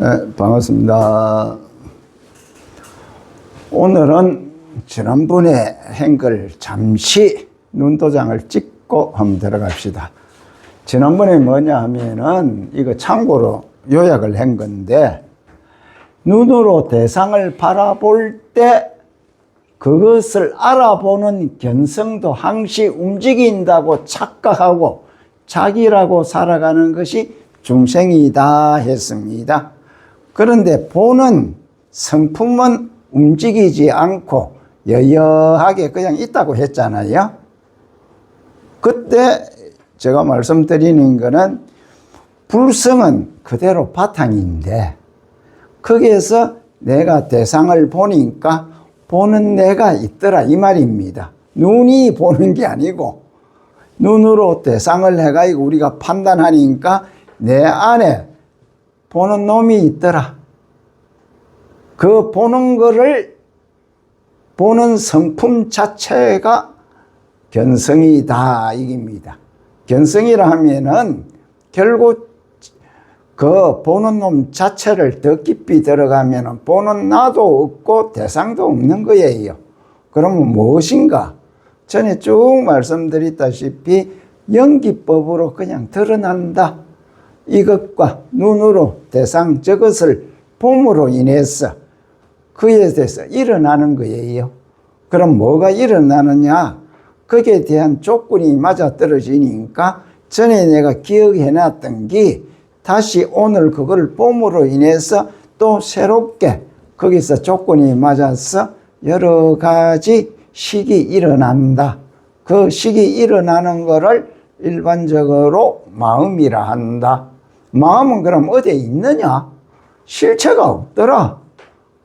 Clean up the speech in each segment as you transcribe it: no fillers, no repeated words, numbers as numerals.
네, 반갑습니다. 오늘은 지난번에 한 걸 잠시 눈도장을 찍고 한번 들어갑시다. 지난번에 뭐냐 하면은 이거 참고로 요약을 한 건데, 눈으로 대상을 바라볼 때 그것을 알아보는 견성도 항시 움직인다고 착각하고 자기라고 살아가는 것이 중생이다 했습니다. 그런데 보는 성품은 움직이지 않고 여여하게 그냥 있다고 했잖아요. 그때 제가 말씀드리는 거는 불성은 그대로 바탕인데, 거기에서 내가 대상을 보니까 보는 내가 있더라 이 말입니다. 눈이 보는 게 아니고 눈으로 대상을 해가지고 우리가 판단하니까 내 안에 보는 놈이 있더라. 그 보는 거를 보는 성품 자체가 견성이다 이깁니다. 견성이라 하면은 결국 그 보는 놈 자체를 더 깊이 들어가면은 보는 나도 없고 대상도 없는 거예요. 그러면 무엇인가? 전에 쭉 말씀드렸다시피 연기법으로 그냥 드러난다. 이것과 눈으로 대상 저것을 봄으로 인해서 그에 대해서 일어나는 거예요. 그럼 뭐가 일어나느냐? 거기에 대한 조건이 맞아떨어지니까 전에 내가 기억해놨던 게 다시 오늘 그걸 봄으로 인해서 또 새롭게 거기서 조건이 맞아서 여러 가지 식이 일어난다. 그 식이 일어나는 거를 일반적으로 마음이라 한다. 마음은 그럼 어디에 있느냐? 실체가 없더라.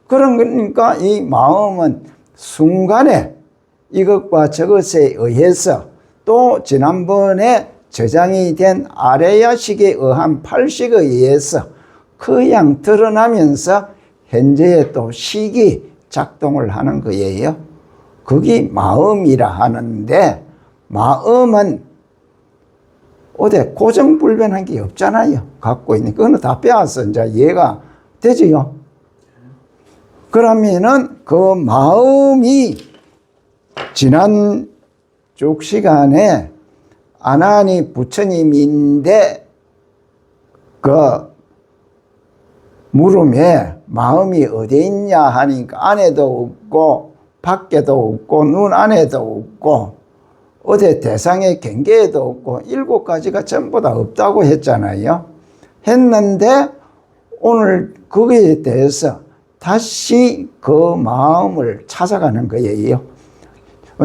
그러니까 이 마음은 순간에 이것과 저것에 의해서 또 지난번에 저장이 된 아레야식에 의한 팔식에 의해서 그냥 드러나면서 현재에 또 식이 작동을 하는 거예요. 그게 마음이라 하는데, 마음은 어디 고정불변한 게 없잖아요. 갖고 있는 그거는 다 빼앗아 이제 이해가 되지요. 그러면은 그 마음이 지난 쭉 시간에 아나니 부처님인데 그 물음에 마음이 어디 있냐 하니까 안에도 없고 밖에도 없고 눈 안에도 없고 어디 대상의 경계에도 없고 7가지가 전부 다 없다고 했잖아요. 했는데 오늘 거기에 대해서 다시 그 마음을 찾아가는 거예요.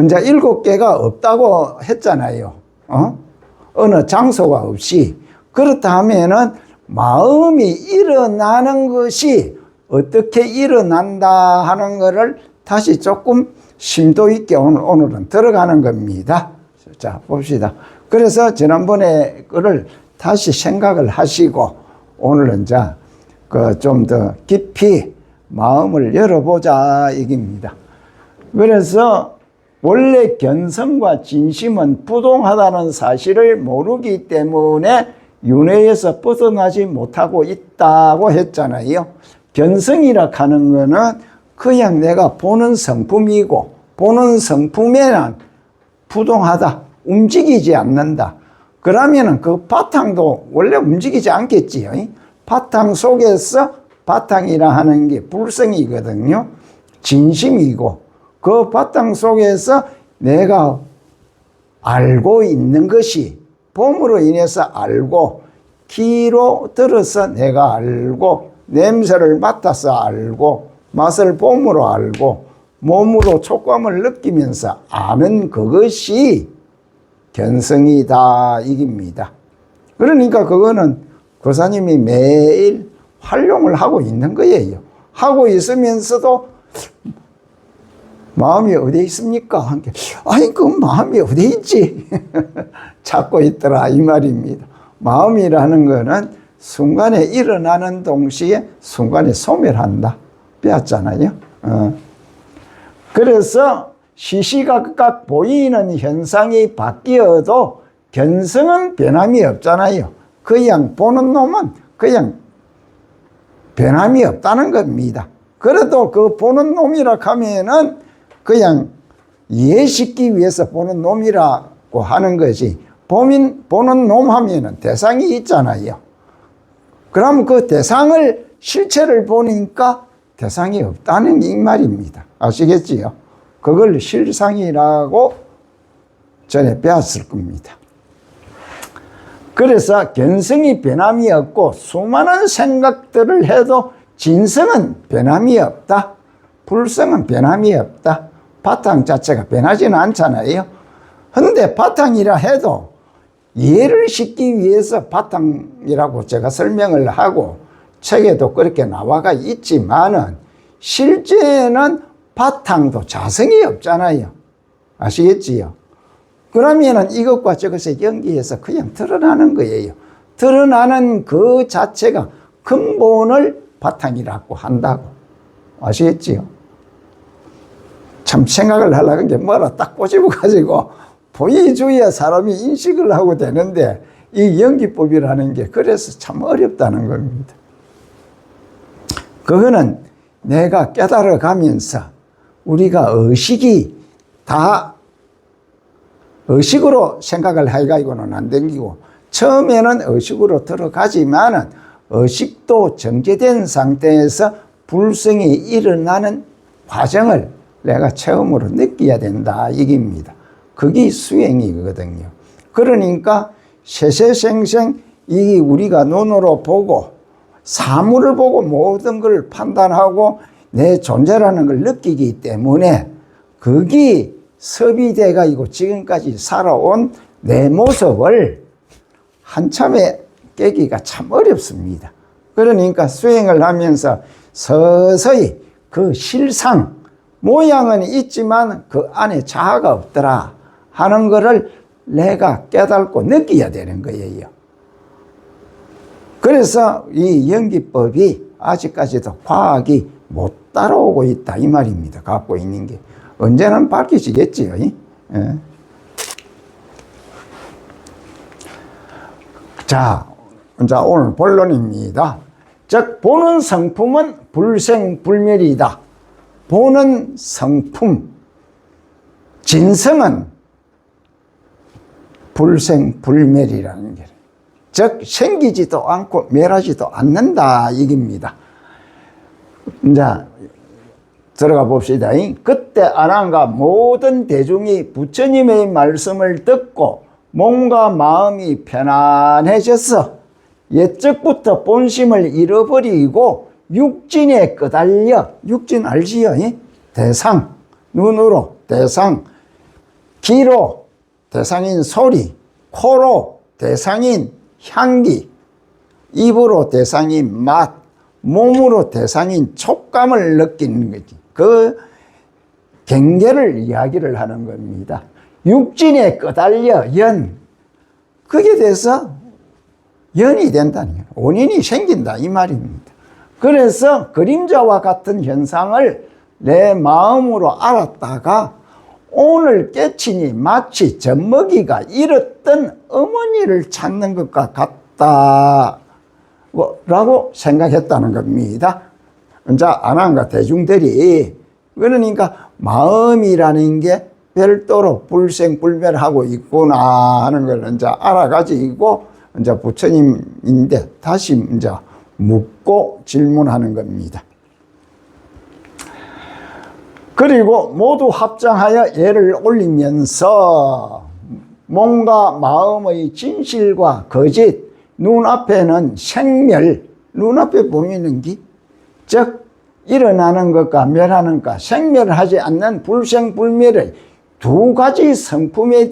이제 7개가 없다고 했잖아요. 어느 장소가 없이. 그렇다 하면은 마음이 일어나는 것이 어떻게 일어난다 하는 것을 다시 조금 심도 있게 오늘은 들어가는 겁니다. 자, 봅시다. 그래서 지난번에 그를 다시 생각을 하시고 오늘은 이제 그 좀 더 깊이 마음을 열어보자 얘기입니다. 그래서 원래 견성과 진심은 부동하다는 사실을 모르기 때문에 윤회에서 벗어나지 못하고 있다고 했잖아요. 견성이라 하는 거는 그냥 내가 보는 성품이고, 보는 성품에는 부동하다, 움직이지 않는다. 그러면은 그 바탕도 원래 움직이지 않겠지요. 바탕 속에서 바탕이라 하는 게 불성이거든요. 진심이고, 그 바탕 속에서 내가 알고 있는 것이 봄으로 인해서 알고, 귀로 들어서 내가 알고, 냄새를 맡아서 알고, 맛을 봄으로 알고, 몸으로 촉감을 느끼면서 아는 그것이 견성이다 이깁니다. 그러니까 그거는 교사님이 매일 활용을 하고 있는 거예요. 하고 있으면서도 마음이 어디에 있습니까? 아니 그 마음이 어디에 있지? 찾고 있더라 이 말입니다. 마음이라는 거는 순간에 일어나는 동시에 순간에 소멸한다. 빼앗잖아요. 그래서 시시각각 보이는 현상이 바뀌어도 견성은 변함이 없잖아요. 그냥 보는 놈은 그냥 변함이 없다는 겁니다. 그래도 그 보는 놈이라 하면은 그냥 이해시키기 위해서 보는 놈이라고 하는 것이, 보는 놈 하면은 대상이 있잖아요. 그럼 그 대상을, 실체를 보니까 대상이 없다는 이 말입니다. 아시겠지요? 그걸 실상이라고 전에 배웠을 겁니다. 그래서 견성이 변함이 없고 수많은 생각들을 해도 진성은 변함이 없다. 불성은 변함이 없다. 바탕 자체가 변하지는 않잖아요. 근데 바탕이라 해도 이해를 시키기 위해서 바탕이라고 제가 설명을 하고 책에도 그렇게 나와가 있지만은 실제는 바탕도 자성이 없잖아요. 아시겠지요? 그러면은 이것과 저것을 연기해서 그냥 드러나는 거예요. 드러나는 그 자체가 근본을 바탕이라고 한다고. 아시겠지요? 참 생각을 하려고 한 게 뭐라 딱 꼬집어 가지고 보여줘야 사람이 인식을 하고 되는데, 이 연기법이라는 게 그래서 참 어렵다는 겁니다. 그거는 내가 깨달아 가면서 우리가 의식이 다 의식으로 생각을 해가지고는 안 되고, 처음에는 의식으로 들어가지만은 의식도 정제된 상태에서 불성이 일어나는 과정을 내가 처음으로 느껴야 된다 이깁니다. 그게 수행이거든요. 그러니까 세세생생 이 우리가 눈으로 보고 사물을 보고 모든 걸 판단하고 내 존재라는 걸 느끼기 때문에 그게 섭이돼 가지고 지금까지 살아온 내 모습을 한참에 깨기가 참 어렵습니다. 그러니까 수행을 하면서 서서히 그 실상, 모양은 있지만 그 안에 자아가 없더라 하는 거를 내가 깨닫고 느껴야 되는 거예요. 그래서 이 연기법이 아직까지도 과학이 못 따라오고 있다 이 말입니다. 갖고 있는 게. 언제는 밝혀지겠지요. 예. 자, 이제 오늘 본론입니다. 즉 보는 성품은 불생불멸이다. 보는 성품, 진성은 불생불멸이라는 게, 즉 생기지도 않고 멸하지도 않는다 이깁니다. 이제 들어가 봅시다. 그때 아난과 모든 대중이 부처님의 말씀을 듣고 몸과 마음이 편안해져서 옛적부터 본심을 잃어버리고 육진에 끄달려, 육진 알지요? 대상, 눈으로 대상, 귀로 대상인 소리, 코로 대상인 향기, 입으로 대상인 맛, 몸으로 대상인 촉감을 느끼는 거지. 그 경계를 이야기를 하는 겁니다. 육진에 끄달려 연, 그게 돼서 연이 된다는 거예요. 원인이 생긴다 이 말입니다. 그래서 그림자와 같은 현상을 내 마음으로 알았다가 오늘 깨치니 마치 젖먹이가 잃었던 어머니를 찾는 것과 같다 라고 생각했다는 겁니다. 이제 아난과 대중들이, 그러니까 마음이라는 게 별도로 불생불멸하고 있구나 하는 걸 이제 알아가지고 이제 부처님인데 다시 이제 묻고 질문하는 겁니다. 그리고 모두 합장하여 예를 올리면서 몸과 마음의 진실과 거짓, 눈앞에는 생멸, 눈앞에 보이는 게, 즉 일어나는 것과 멸하는 것, 생멸하지 않는 불생불멸의 두 가지 성품에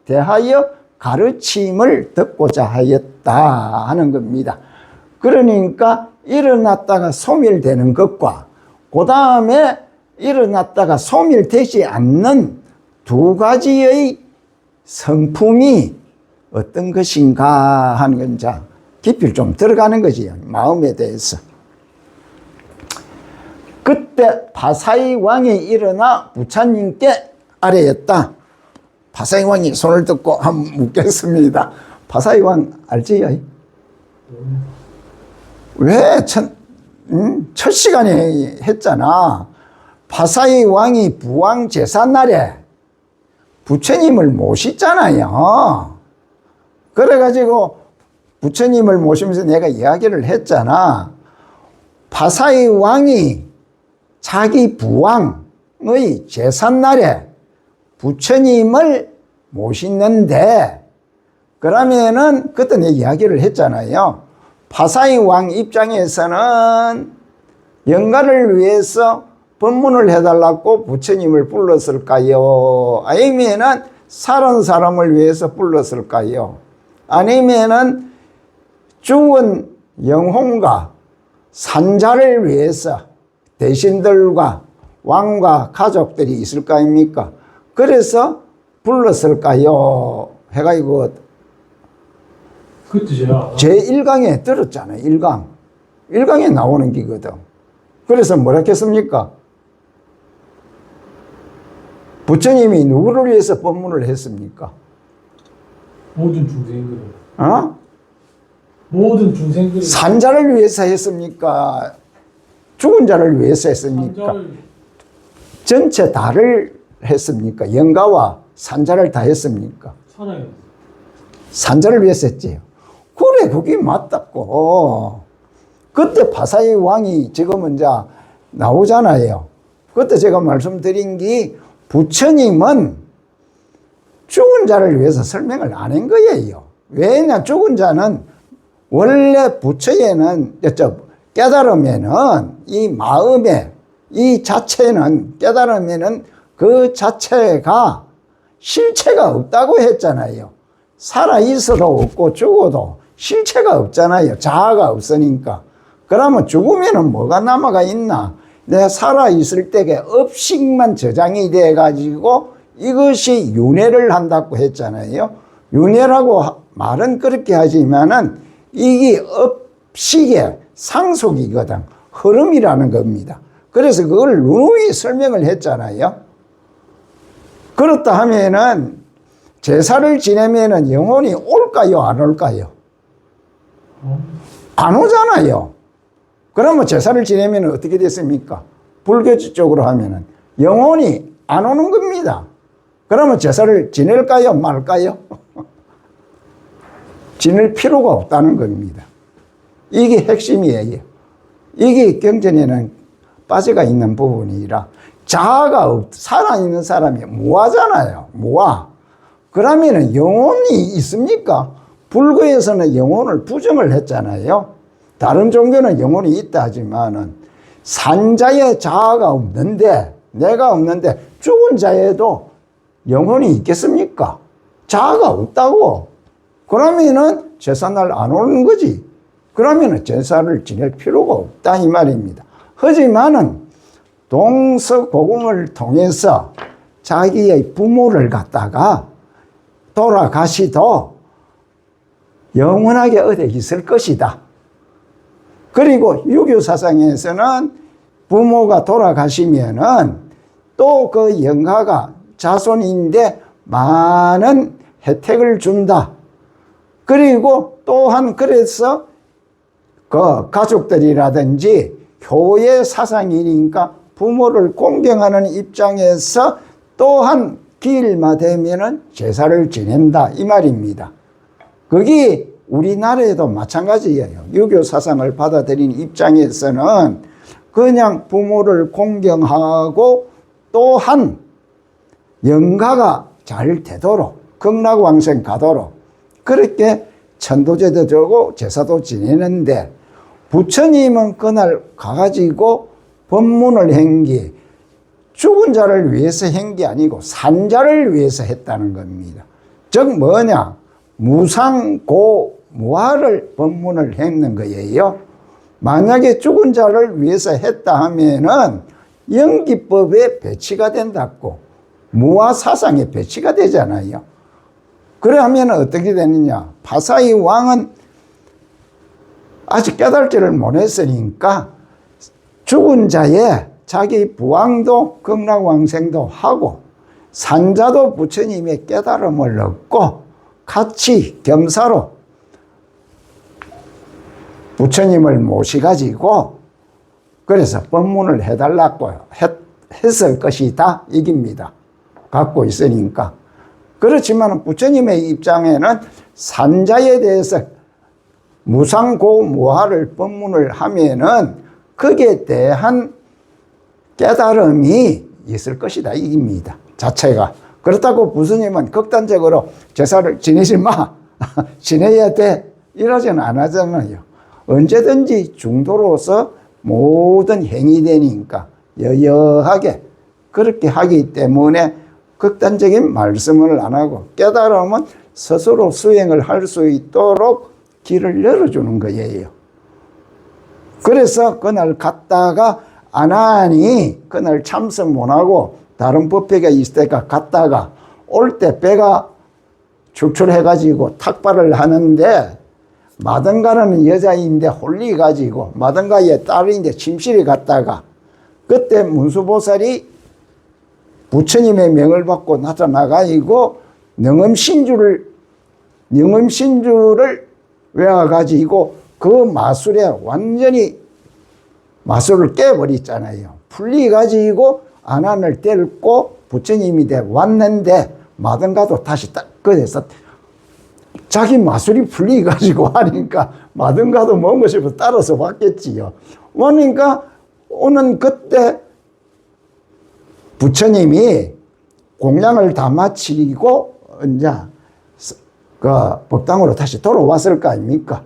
대하여 가르침을 듣고자 하였다 하는 겁니다. 그러니까 일어났다가 소멸되는 것과 그 다음에 일어났다가 소멸되지 않는 두 가지의 성품이 어떤 것인가 하는 건 자 깊이 좀 들어가는 거지요. 마음에 대해서. 그때 파사이 왕이 일어나 부처님께 아뢰었다. 파사이 왕이 손을 듣고 한번 묻겠습니다. 파사이 왕 알지요? 왜 첫 시간에 했잖아. 파사이 왕이 부왕 제삿날에 부처님을 모시잖아요. 그래가지고 부처님을 모시면서 내가 이야기를 했잖아. 파사이 왕이 자기 부왕의 제삿날에 부처님을 모시는데, 그러면은 그때 내 이야기를 했잖아요. 파사이 왕 입장에서는 영가를 위해서 법문을 해달라고 부처님을 불렀을까요? 아니면은 살은 사람을 위해서 불렀을까요? 아니면은 죽은 영혼과 산자를 위해서 대신들과 왕과 가족들이 있을 거 아닙니까? 그래서 불렀을까요? 해가지고 그 뜻이야. 제1강에 들었잖아요. 1강. 1강에 나오는 기거든. 그래서 뭐라 했습니까? 부처님이 누구를 위해서 법문을 했습니까? 모든 중생들. 어? 모든 중생들. 산자를 위해서 했습니까? 죽은 자를 위해서 했습니까? 전체 다를 했습니까? 영가와 산자를 다 했습니까? 살아요. 산자를 위해서 했지요. 그래, 그게 맞다고. 그때 파사이 왕이 지금은 이제 나오잖아요. 그때 제가 말씀드린 게 부처님은 죽은 자를 위해서 설명을 안 한 거예요. 왜냐, 죽은 자는 원래 부처에는 깨달으면은 이 마음에 이 자체는 깨달으면은 그 자체가 실체가 없다고 했잖아요. 살아 있어도 없고 죽어도 실체가 없잖아요. 자아가 없으니까. 그러면 죽으면은 뭐가 남아가 있나? 내가 살아 있을 때에 업식만 저장이 돼 가지고 이것이 윤회를 한다고 했잖아요. 윤회라고 말은 그렇게 하지만은 이게 업식의 상속이거든. 흐름이라는 겁니다. 그래서 그걸 누누이 설명을 했잖아요. 그렇다 하면은 제사를 지내면은 영혼이 올까요, 안 올까요? 안 오잖아요. 그러면 제사를 지내면 어떻게 됐습니까? 불교 쪽으로 하면은 영혼이 안 오는 겁니다. 그러면 제사를 지낼까요, 말까요? 지낼 필요가 없다는 겁니다. 이게 핵심이에요. 이게 경전에는 빠져가 있는 부분이라, 자아가 살아있는 사람이 무아잖아요. 무아. 그러면은 영혼이 있습니까? 불교에서는 영혼을 부정을 했잖아요. 다른 종교는 영혼이 있다 하지만은 산자의 자아가 없는데, 내가 없는데 죽은 자에도 영혼이 있겠습니까? 자아가 없다고. 그러면은 제삿날 안 오는 거지. 그러면은 제사를 지낼 필요가 없다 이 말입니다. 하지만은 동서고금을 통해서 자기의 부모를 갖다가 돌아가시도 영원하게 어디 있을 것이다. 그리고 유교 사상에서는 부모가 돌아가시면은 또 그 영가가 자손인데 많은 혜택을 준다. 그리고 또한 그래서 그 가족들이라든지 교회 사상이니까 부모를 공경하는 입장에서 또한 기일마 되면은 제사를 지낸다 이 말입니다. 그게 우리나라에도 마찬가지예요. 유교 사상을 받아들인 입장에서는 그냥 부모를 공경하고 또한 영가가 잘 되도록 극락왕생 가도록 그렇게 천도제도 주고 제사도 지내는데, 부처님은 그날 가가지고 법문을 한 게 죽은 자를 위해서 한 게 아니고 산자를 위해서 했다는 겁니다. 즉 뭐냐, 무상고무아를 법문을 했는 거예요. 만약에 죽은 자를 위해서 했다 하면은 영기법에 배치가 된다고, 무아 사상에 배치가 되잖아요. 그래 하면 어떻게 되느냐, 파사이 왕은 아직 깨달지를 못했으니까 죽은 자의 자기 부왕도 극락왕생도 하고 산자도 부처님의 깨달음을 얻고 같이 겸사로 부처님을 모셔가지고 그래서 법문을 해달라고 했을 것이다 이깁니다. 갖고 있으니까. 그렇지만 부처님의 입장에는 산자에 대해서 무상고무하를 법문을 하면은 거기에 대한 깨달음이 있을 것이다 이깁니다. 자체가. 그렇다고 부처님은 극단적으로 제사를 지내지 마. 지내야 돼. 이러지는 안 하잖아요. 언제든지 중도로서 모든 행위 되니까 여여하게 그렇게 하기 때문에 극단적인 말씀을 안 하고 깨달음은 스스로 수행을 할 수 있도록 길을 열어주는 거예요. 그래서 그날 갔다가 안 하니 그날 참석 못하고 다른 법회가 있을 때가 갔다가 올 때 배가 출출해가지고 탁발을 하는데 마등가라는 여자인데 홀리가지고 마등가의 딸인데 침실에 갔다가 그때 문수보살이 부처님의 명을 받고 나타나가지고 능음신주를 외워가지고 그 마술에 완전히 마술을 깨버렸잖아요. 풀리가지고 안안을 떼고 부처님이 돼 왔는데 마등가도 다시 딱 그래서 자기 마술이 풀리가지고 하니까 마등가도 뭔가 싶어 따라서 왔겠지요. 그러니까 오는 그때 부처님이 공양을 다 마치고 이제 그 법당으로 다시 돌아왔을 거 아닙니까?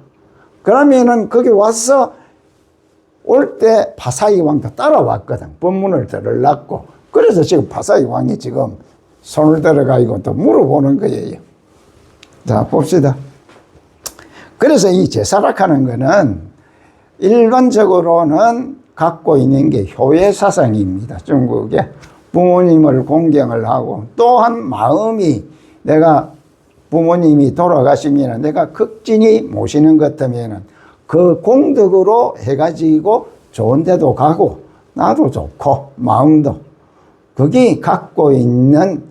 그러면은 거기 와서 올 때 파사이 왕도 따라왔거든. 법문을 들으려고. 그래서 지금 파사이 왕이 지금 손을 들어가지고 또 물어보는 거예요. 자, 봅시다. 그래서 이 제사락하는 거는 일반적으로는 갖고 있는 게 효예사상입니다. 중국에. 부모님을 공경을 하고 또한 마음이 내가 부모님이 돌아가시면 내가 극진히 모시는 것 같으면 그 공덕으로 해가지고 좋은 데도 가고 나도 좋고 마음도 그게 갖고 있는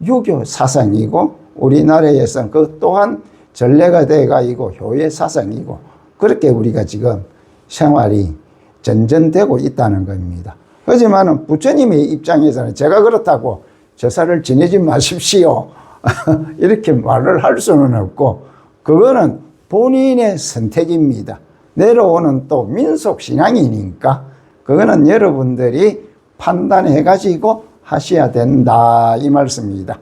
유교 사상이고 우리나라에서는 그 또한 전례가 돼가지고 효의 사상이고 그렇게 우리가 지금 생활이 전전되고 있다는 겁니다. 하지만 부처님의 입장에서는 제가 그렇다고 제사를 지내지 마십시오 이렇게 말을 할 수는 없고 그거는 본인의 선택입니다. 내려오는 또 민속신앙이니까 그거는 여러분들이 판단해 가지고 하셔야 된다 이 말씀입니다.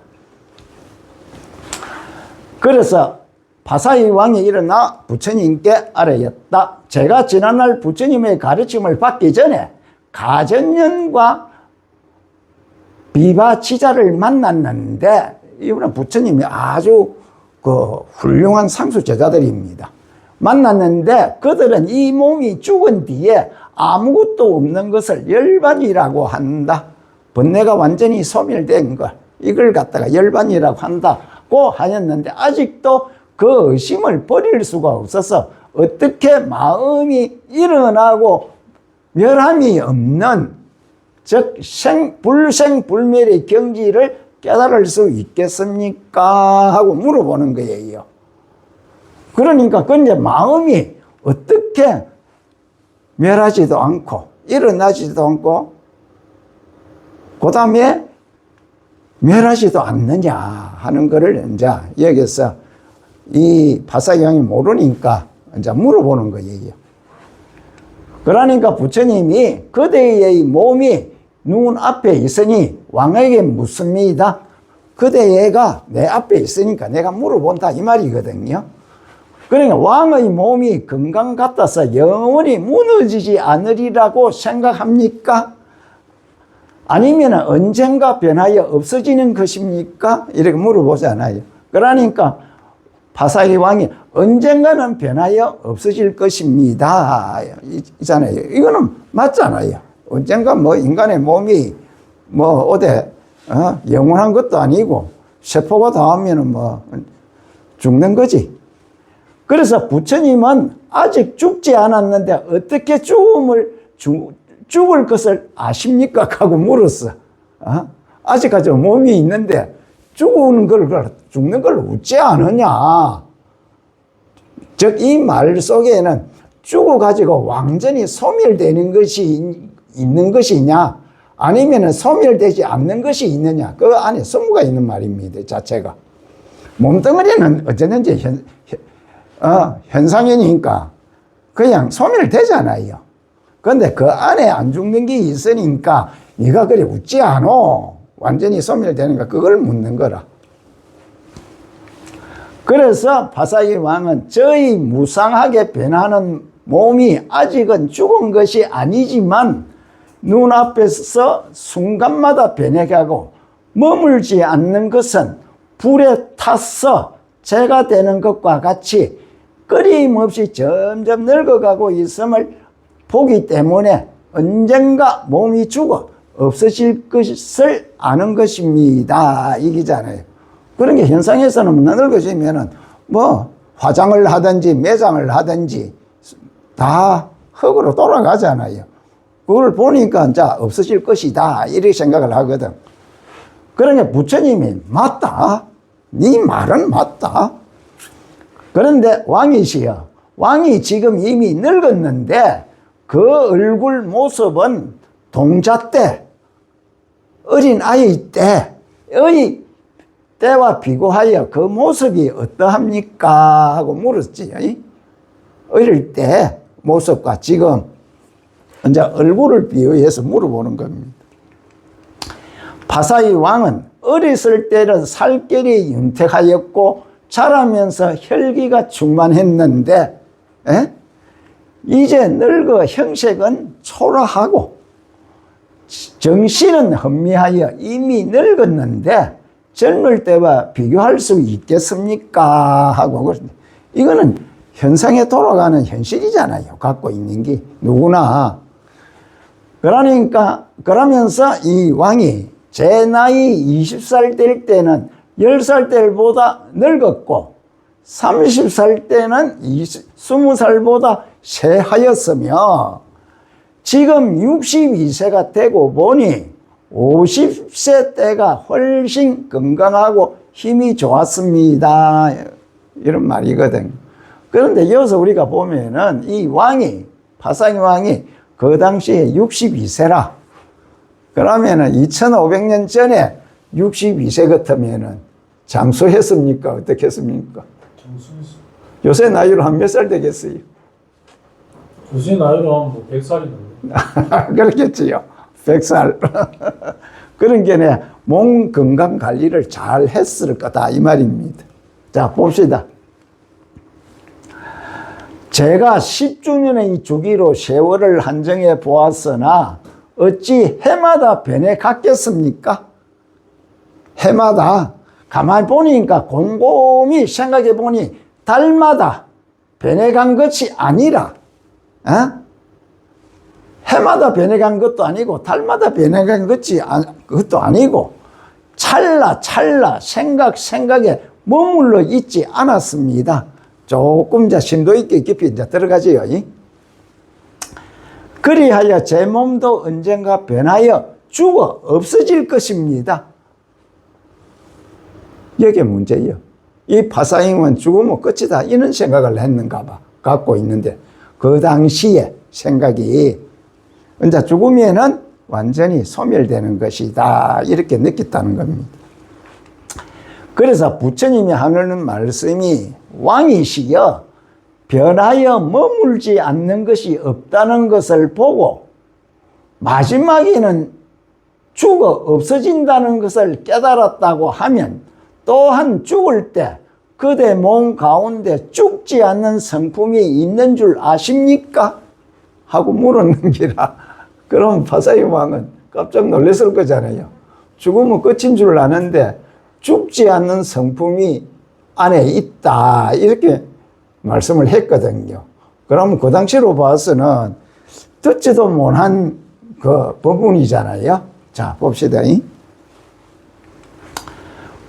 그래서 파사이 왕이 일어나 부처님께 아뢰었다. 제가 지난날 부처님의 가르침을 받기 전에 가전년과 비바치자를 만났는데 이분은 부처님이 아주 그 훌륭한 상수 제자들입니다. 만났는데 그들은 이 몸이 죽은 뒤에 아무것도 없는 것을 열반이라고 한다. 번뇌가 완전히 소멸된 것 이걸 갖다가 열반이라고 한다고 하였는데 아직도 그 의심을 버릴 수가 없어서 어떻게 마음이 일어나고 멸함이 없는 즉 불생불멸의 경지를 깨달을 수 있겠습니까? 하고 물어보는 거예요. 그러니까 근데 마음이 어떻게 멸하지도 않고 일어나지도 않고 그 다음에 멸하지도 않느냐 하는 것을 이제 여기서 이 파사경이 모르니까 이제 물어보는 거예요. 그러니까 부처님이 그대의 몸이 눈 앞에 있으니 왕에게 묻습니다. 그대가 내 앞에 있으니까 내가 물어본다 이 말이거든요. 그러니까 왕의 몸이 건강 같아서 영원히 무너지지 않으리라고 생각합니까? 아니면 언젠가 변하여 없어지는 것입니까? 이렇게 물어보잖아요. 그러니까 파사이 왕이 언젠가는 변하여 없어질 것입니다. 있잖아요. 이거는 맞잖아요. 언젠가 뭐 인간의 몸이 뭐 어디 영원한 것도 아니고 세포가 닿으면 뭐 죽는 거지. 그래서 부처님은 아직 죽지 않았는데 어떻게 죽을 것을 아십니까? 하고 물었어. 아직까지 몸이 있는데 죽는 걸 어찌 아느냐. 즉 이 말 속에는 죽어가지고 완전히 소멸되는 것이 있는 것이냐, 아니면 소멸되지 않는 것이 있느냐, 그 안에 선무가 있는 말입니다, 자체가. 몸뚱어리는 어쩌든지 현상이니까 그냥 소멸되잖아요. 근데 그 안에 안 죽는 게 있으니까 네가 그래 웃지 않어. 완전히 소멸되는가, 그걸 묻는 거라. 그래서 파사기 왕은 저희 무상하게 변하는 몸이 아직은 죽은 것이 아니지만 눈앞에서 순간마다 변해가고 머물지 않는 것은 불에 타서 재가 되는 것과 같이 끊임없이 점점 늙어가고 있음을 보기 때문에 언젠가 몸이 죽어 없어질 것을 아는 것입니다. 이기잖아요. 그런 게 현상에서는 늙어지면은 뭐 화장을 하든지 매장을 하든지 다 흙으로 돌아가잖아요. 그걸 보니까 이제 없어질 것이다, 이렇게 생각을 하거든. 그러니까 부처님이 맞다. 네 말은 맞다. 그런데 왕이시여, 왕이 지금 이미 늙었는데 그 얼굴 모습은 동자 때, 어린 아이 때의 때와 비교하여 그 모습이 어떠합니까? 하고 물었지. 어릴 때 모습과 지금 이제 얼굴을 비교해서 물어보는 겁니다. 파사이 왕은 어렸을 때는 살결이 윤택하였고 자라면서 혈기가 충만했는데 이제 늙어 형색은 초라하고 정신은 혼미하여 이미 늙었는데 젊을 때와 비교할 수 있겠습니까? 하고 이거는 현상에 돌아가는 현실이잖아요. 갖고 있는 게 누구나. 그러면서 이 왕이 제 나이 20살 될 때는 10살 때보다 늙었고 30살 때는 20살보다 쇠하였으며 지금 62세가 되고 보니 50세 때가 훨씬 건강하고 힘이 좋았습니다. 이런 말이거든. 그런데 여기서 우리가 보면은 이 왕이, 파사기 왕이 그 당시에 62세라. 그러면은 2500년 전에 62세 같으면은 장수했습니까? 어떻게 했습니까? 장수했어. 요새 나이로 한 몇 살 되겠어요? 요새 나이로 하면 뭐 100살이 그렇겠지요. 100살. 그런 게 몸 건강 관리를 잘 했을 거다, 이 말입니다. 자, 봅시다. 제가 10주년의 주기로 세월을 한정해 보았으나 어찌 해마다 변해 갔겠습니까? 해마다 가만히 보니까 곰곰이 생각해 보니 달마다 변해간 것이 아니라 해마다 변해간 것도 아니고 달마다 변해간 것도 아니고 찰나 생각에 머물러 있지 않았습니다. 조금 이제 심도 있게 깊이 이제 들어가지요. 그리하여 제 몸도 언젠가 변하여 죽어 없어질 것입니다. 이게 문제예요. 이 파사임은 죽으면 끝이다, 이런 생각을 했는가 봐. 갖고 있는데 그 당시에 생각이 이제 죽으면은 완전히 소멸되는 것이다, 이렇게 느꼈다는 겁니다. 그래서 부처님이 하는 말씀이 왕이시여 변하여 머물지 않는 것이 없다는 것을 보고 마지막에는 죽어 없어진다는 것을 깨달았다고 하면 또한 죽을 때 그대 몸 가운데 죽지 않는 성품이 있는 줄 아십니까? 하고 물었는 기라. 그럼 파사이 왕은 깜짝 놀랐을 거잖아요. 죽으면 끝인 줄 아는데 죽지 않는 성품이 안에 있다, 이렇게 말씀을 했거든요. 그럼 그 당시로 봐서는 듣지도 못한 그 부분이잖아요. 자, 봅시다.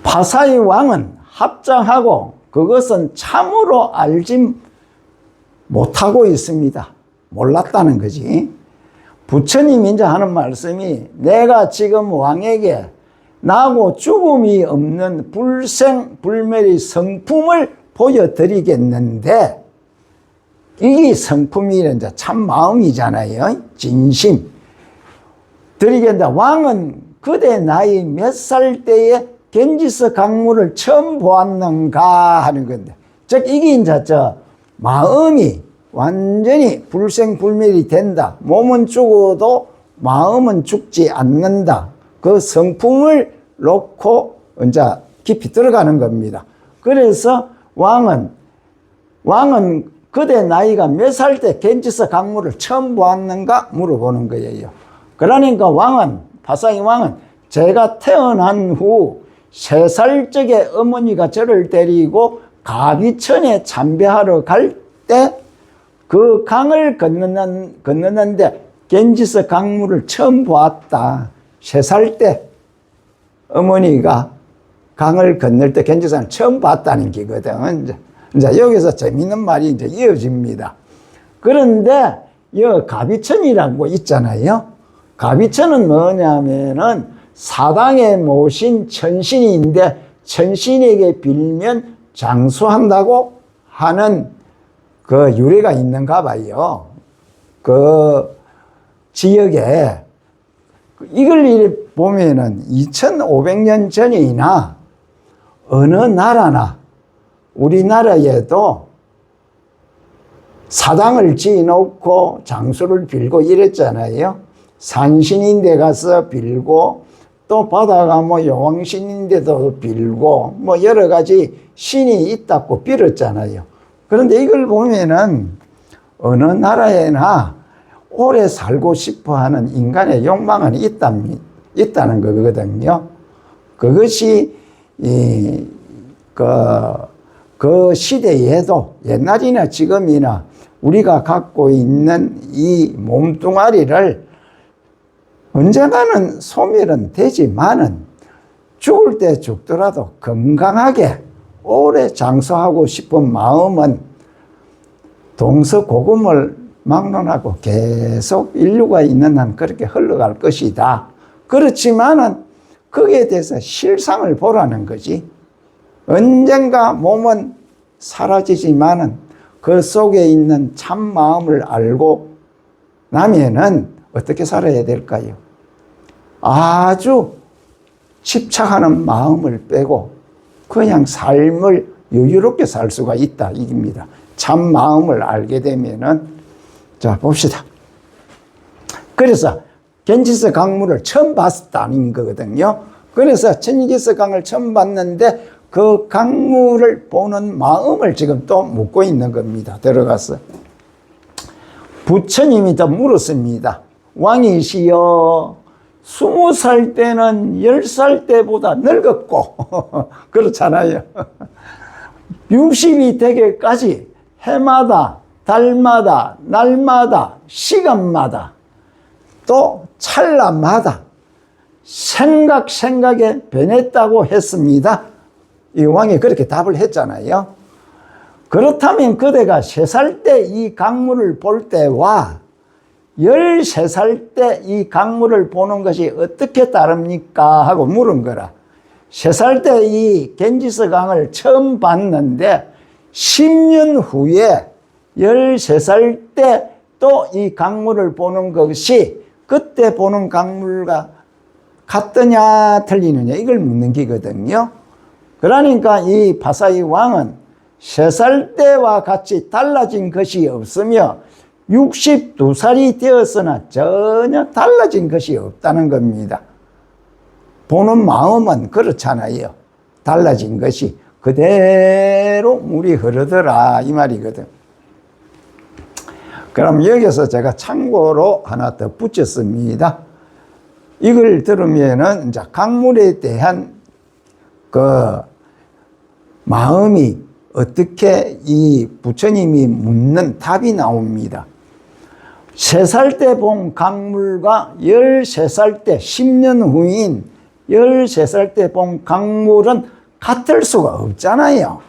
파사이 왕은 합장하고 그것은 참으로 알지 못하고 있습니다. 몰랐다는 거지. 부처님이 이제 하는 말씀이 내가 지금 왕에게 나고 죽음이 없는 불생 불멸의 성품을 보여드리겠는데 이게 성품이 이제 참 마음이잖아요. 진심. 드리겠다. 왕은 그대 나이 몇 살 때에 겐지스 강물을 처음 보았는가 하는 건데, 즉 이게 이제 마음이 완전히 불생불멸이 된다. 몸은 죽어도 마음은 죽지 않는다. 그 성품을 놓고 이제 깊이 들어가는 겁니다. 그래서 왕은 그대 나이가 몇 살 때 겐지스 강물을 처음 보았는가 물어보는 거예요. 그러니까 바사이 왕은 제가 태어난 후 3살 적에 어머니가 저를 데리고 가비천에 참배하러 갈 때 그 강을 건너는데 겐지스 강물을 처음 보았다. 3살 때 어머니가 강을 건널 때 겐지스 강을 처음 봤다는 기거든. 이제 여기서 재밌는 말이 이제 이어집니다. 그런데 이 가비천이라고 있잖아요. 가비천은 뭐냐면은 사당에 모신 천신인데 천신에게 빌면 장수한다고 하는 그 유래가 있는가 봐요. 그 지역에 이걸 보면은 2500년 전이나 어느 나라나 우리나라에도 사당을 지어놓고 장수를 빌고 이랬잖아요. 산신인데 가서 빌고 또 바다가 뭐 여왕신인데도 빌고 뭐 여러 가지 신이 있다고 빌었잖아요. 그런데 이걸 보면은 어느 나라에나 오래 살고 싶어 하는 인간의 욕망은 있다는 거거든요. 그것이 그 시대에도 옛날이나 지금이나 우리가 갖고 있는 이 몸뚱아리를 언젠가는 소멸은 되지만은 죽을 때 죽더라도 건강하게 오래 장수하고 싶은 마음은 동서고금을 막론하고 계속 인류가 있는 한 그렇게 흘러갈 것이다. 그렇지만은 거기에 대해서 실상을 보라는 거지. 언젠가 몸은 사라지지만은 그 속에 있는 참 마음을 알고 나면은 어떻게 살아야 될까요? 아주 집착하는 마음을 빼고 그냥 삶을 여유롭게 살 수가 있다. 이깁니다. 참 마음을 알게 되면은, 자, 봅시다. 그래서 겐지스 강물을 처음 봤다는 거거든요. 그래서 겐지스 강을 처음 봤는데 그 강물을 보는 마음을 지금 또 묻고 있는 겁니다. 들어가서. 부처님이 더 물었습니다. 왕이시여, 20살 때는 10살 때보다 늙었고, 그렇잖아요. 60이 되기까지 해마다, 달마다, 날마다, 시간마다, 또 찰나마다 생각에 변했다고 했습니다. 이 왕이 그렇게 답을 했잖아요. 그렇다면 그대가 3살 때 이 강물을 볼 때와 13살 때 이 강물을 보는 것이 어떻게 다릅니까? 하고 물은 거라. 3살 때 이 겐지스 강을 처음 봤는데 10년 후에 13살 때 또 이 강물을 보는 것이 그때 보는 강물과 같느냐 틀리느냐 이걸 묻는 기거든요. 그러니까 이 바사이 왕은 3살 때와 같이 달라진 것이 없으며 62살이 되었으나 전혀 달라진 것이 없다는 겁니다. 보는 마음은 그렇잖아요. 달라진 것이 그대로 물이 흐르더라 이 말이거든. 그럼 여기서 제가 참고로 하나 더 붙였습니다. 이걸 들으면은 이제 강물에 대한 그 마음이 어떻게 이 부처님이 묻는 답이 나옵니다. 3살 때 본 강물과 13살 때 10년 후인 13살 때 본 강물은 같을 수가 없잖아요.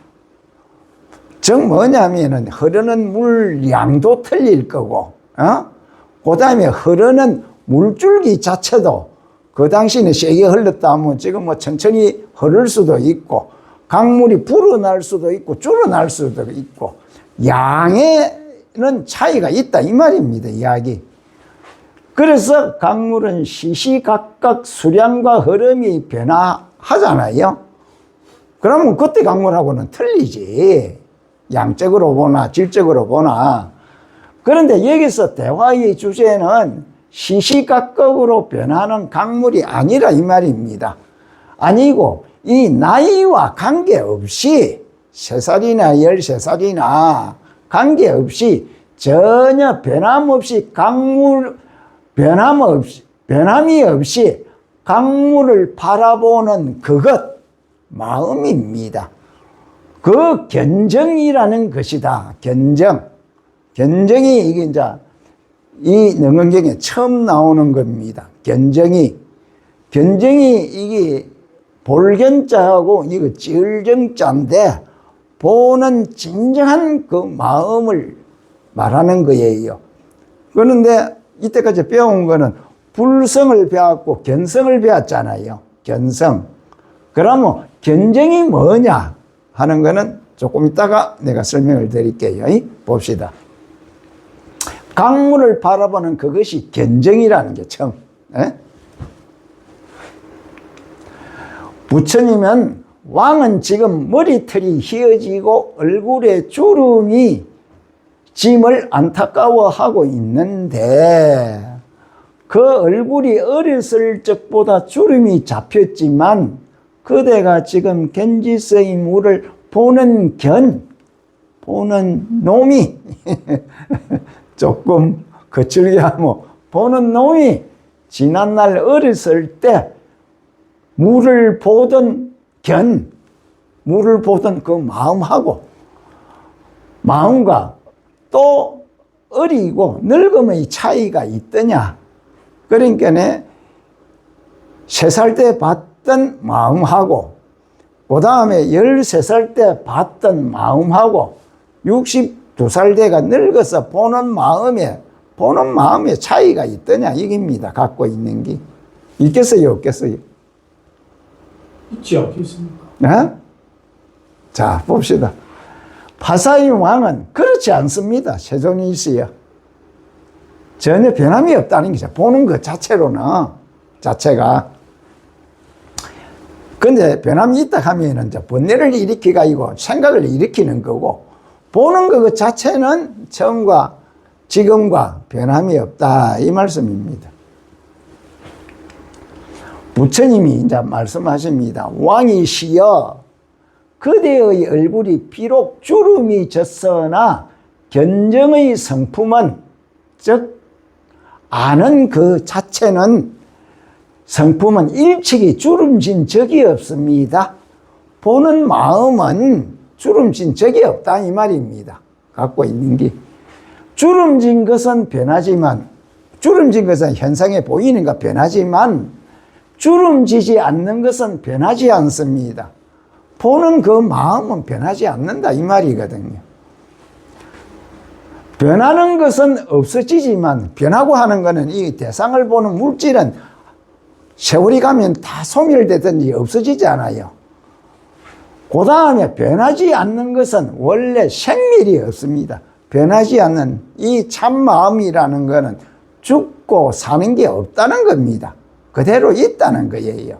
즉 뭐냐면은 흐르는 물 양도 틀릴 거고, 그 다음에 흐르는 물줄기 자체도 그 당시에는 세게 흘렀다 하면 지금 뭐 천천히 흐를 수도 있고, 강물이 불어날 수도 있고, 줄어날 수도 있고, 양의 차이가 있다 이 말입니다. 이야기. 그래서 강물은 시시각각 수량과 흐름이 변화하잖아요. 그러면 그때 강물하고는 틀리지. 양적으로 보나 질적으로 보나. 그런데 여기서 대화의 주제는 시시각각으로 변하는 강물이 아니라 이 말입니다. 아니고 이 나이와 관계없이 3살이나 13살이나 관계없이 전혀 변함없이 변함이 없이 강물을 바라보는 그것, 마음입니다. 그 견정이라는 것이다. 견정이 이게 이제 이 능언경에 처음 나오는 겁니다. 견정이 이게 볼견자하고 이거 찌을정자인데 보는 진정한 그 마음을 말하는 거예요. 그런데 이때까지 배운 거는 불성을 배웠고 견성을 배웠잖아요. 견성. 그러면 견정이 뭐냐 하는 거는 조금 이따가 내가 설명을 드릴게요. 봅시다. 강물을 바라보는 그것이 견정이라는 게 처음. 부처님은 왕은 지금 머리털이 휘어지고 얼굴에 주름이 짐을 안타까워하고 있는데 그 얼굴이 어렸을 적보다 주름이 잡혔지만 그대가 지금 견지서의 물을 보는 놈이 조금 거칠게 하면 보는 놈이 지난날 어렸을 때 물을 보던 물을 보던 그 마음과 또 어리고 늙음의 차이가 있더냐. 그러니까 3살 때 봤던 마음하고 그 다음에 13살 때 봤던 마음하고 62살 때가 늙어서 보는 마음에 차이가 있더냐 이깁니다. 갖고 있는 게. 있겠어요 없겠어요? 있지 않겠습니까? 네? 자 봅시다. 파사의 왕은 그렇지 않습니다. 세존이 있어요. 전혀 변함이 없다는 거죠. 보는 것 자체가. 근데 변함이 있다 하면은 이제 번뇌를 일으키고 생각을 일으키는 거고, 보는 것 자체는 처음과 지금과 변함이 없다. 이 말씀입니다. 부처님이 이제 말씀하십니다. 왕이시여, 그대의 얼굴이 비록 주름이 졌으나 견정의 성품은, 즉 아는 그 자체는, 성품은 일찍이 주름진 적이 없습니다. 보는 마음은 주름진 적이 없다 이 말입니다. 갖고 있는 게. 주름진 것은 변하지만, 주름진 것은 현상에 보이는가 변하지만 주름지지 않는 것은 변하지 않습니다. 보는 그 마음은 변하지 않는다 이 말이거든요. 변하는 것은 없어지지만, 변하고 하는 것은 이 대상을 보는 물질은 세월이 가면 다 소멸되든지 없어지지 않아요. 그 다음에 변하지 않는 것은 원래 생멸이 없습니다. 변하지 않는 이 참마음이라는 것은 죽고 사는 게 없다는 겁니다. 그대로 있다는 거예요.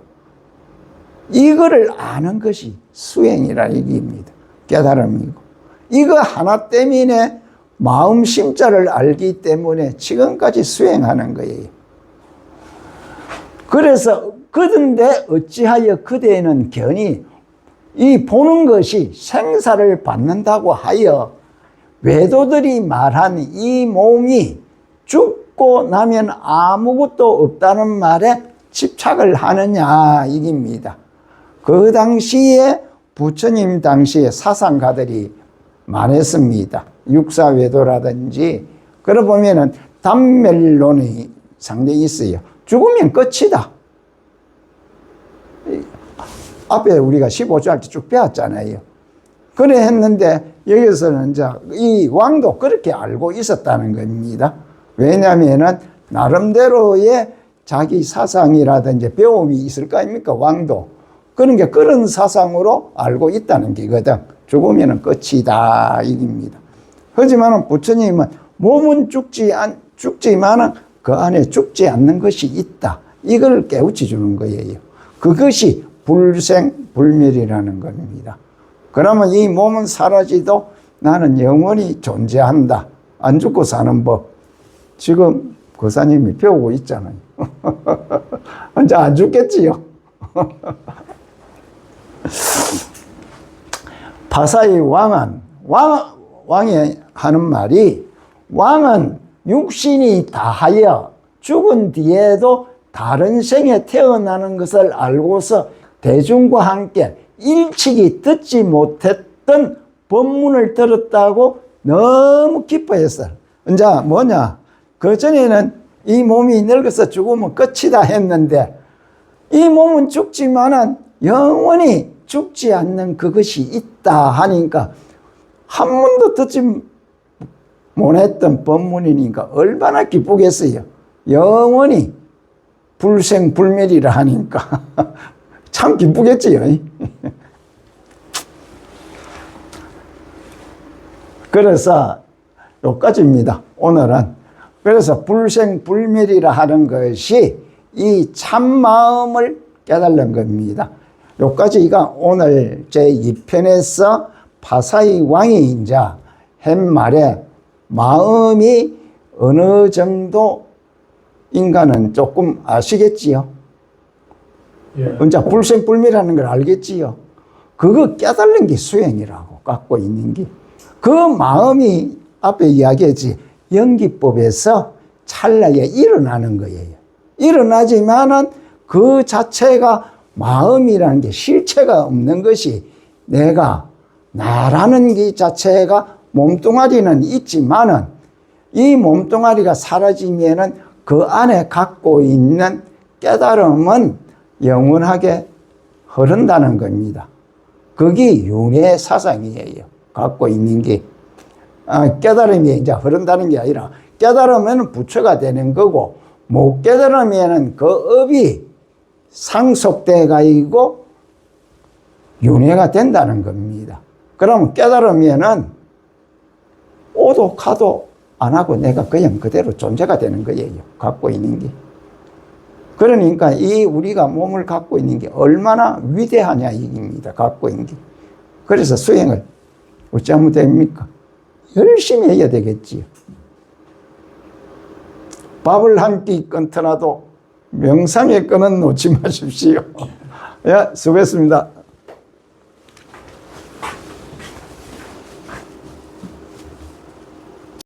이거를 아는 것이 수행이라 얘기입니다. 깨달음이고. 이거 하나 때문에 마음 심자를 알기 때문에 지금까지 수행하는 거예요. 그래서 그런데 어찌하여 그대는 견이 이 보는 것이 생사를 받는다고 하여 외도들이 말한 이 몸이 죽고 나면 아무것도 없다는 말에 집착을 하느냐 이깁니다. 그 당시에 부처님 당시에 사상가들이 말했습니다. 육사외도라든지. 그러 보면은 단멸론이 상당히 있어요. 죽으면 끝이다. 앞에 우리가 15조 할 때 쭉 배웠잖아요. 그래 했는데 여기서는 이제 이 왕도 그렇게 알고 있었다는 겁니다. 왜냐하면은 나름대로의 자기 사상이라든지 배움이 있을 거 아닙니까? 왕도. 그러니까 그런 사상으로 알고 있다는 게거든. 죽으면 끝이다. 이깁니다. 하지만 부처님은 몸은 죽지만은 그 안에 죽지 않는 것이 있다. 이걸 깨우쳐 주는 거예요. 그것이 불생불멸이라는 겁니다. 그러면 이 몸은 사라지도 나는 영원히 존재한다. 안 죽고 사는 법. 지금 고사님이 배우고 있잖아요. 이제 안 죽겠지요. 파사의 왕이 하는 말이, 왕은 육신이 다하여 죽은 뒤에도 다른 생에 태어나는 것을 알고서 대중과 함께 일찍이 듣지 못했던 법문을 들었다고 너무 기뻐했어요. 이제 뭐냐, 그전에는 이 몸이 늙어서 죽으면 끝이다 했는데, 이 몸은 죽지만은 영원히 죽지 않는 그것이 있다 하니까 한 번도 듣지 못했던 법문이니까 얼마나 기쁘겠어요. 영원히 불생불멸이라 하니까 참 기쁘겠지요. 그래서 여기까지입니다. 오늘은. 그래서 불생불멸이라 하는 것이 이 참마음을 깨달는 겁니다. 여기까지가 오늘 제2편에서 파사의 왕이 이제 한 말에 마음이 어느 정도 인간은 조금 아시겠지요? 예. 이제 불생불멸이라는 걸 알겠지요? 그거 깨달는 게 수행이라고, 갖고 있는 게. 그 마음이 앞에 이야기했지, 연기법에서 찰나에 일어나는 거예요. 일어나지만은 그 자체가 마음이라는 게 실체가 없는 것이, 내가 나라는 게 자체가 몸뚱아리는 있지만은 이 몸뚱아리가 사라지면은 그 안에 갖고 있는 깨달음은 영원하게 흐른다는 겁니다. 그게 윤회 사상이에요. 갖고 있는 게. 깨달음이 이제 흐른다는 게 아니라, 깨달으면 부처가 되는 거고, 못 깨달으면 그 업이 상속돼 가지고 윤회가 된다는 겁니다. 그러면 깨달으면은 오도 가도 안 하고 내가 그냥 그대로 존재가 되는 거예요. 갖고 있는 게. 그러니까 이 우리가 몸을 갖고 있는 게 얼마나 위대하냐 이깁니다. 갖고 있는 게. 그래서 수행을 어찌하면 됩니까? 열심히 해야 되겠지요. 밥을 한 끼 끊더라도 명상의 끈은 놓지 마십시오. 예, 수고했습니다.